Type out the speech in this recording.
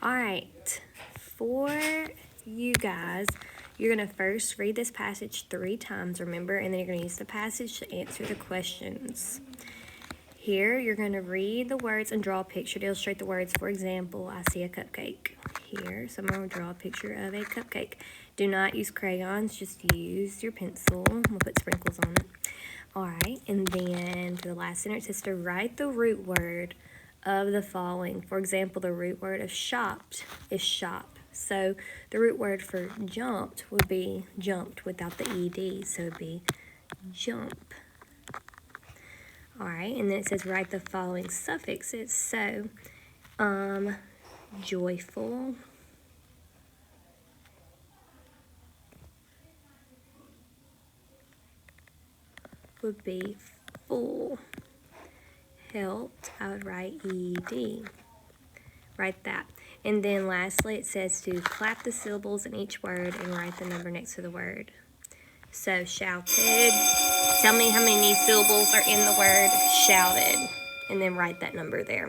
All right, for you guys, you're going to first read this passage 3 times, remember, and then you're going to use the passage to answer the questions. Here, you're going to read the words and draw a picture to illustrate the words. For example, I see a cupcake here, so I'm going to draw a picture of a cupcake. Do not use crayons, just use your pencil. We'll put sprinkles on it. All right, and then for the last sentence, is to write the root word of the following. For example, the root word of shopped is shop. So the root word for jumped would be jumped without the ed, so it would be jump. All right, and then it says write the following suffixes. So, joyful, would be full. Helped, I would write ed. Write that. And then lastly, it says to clap the syllables in each word and write the number next to the word. So shouted, tell me how many syllables are in the word shouted, and then write that number there.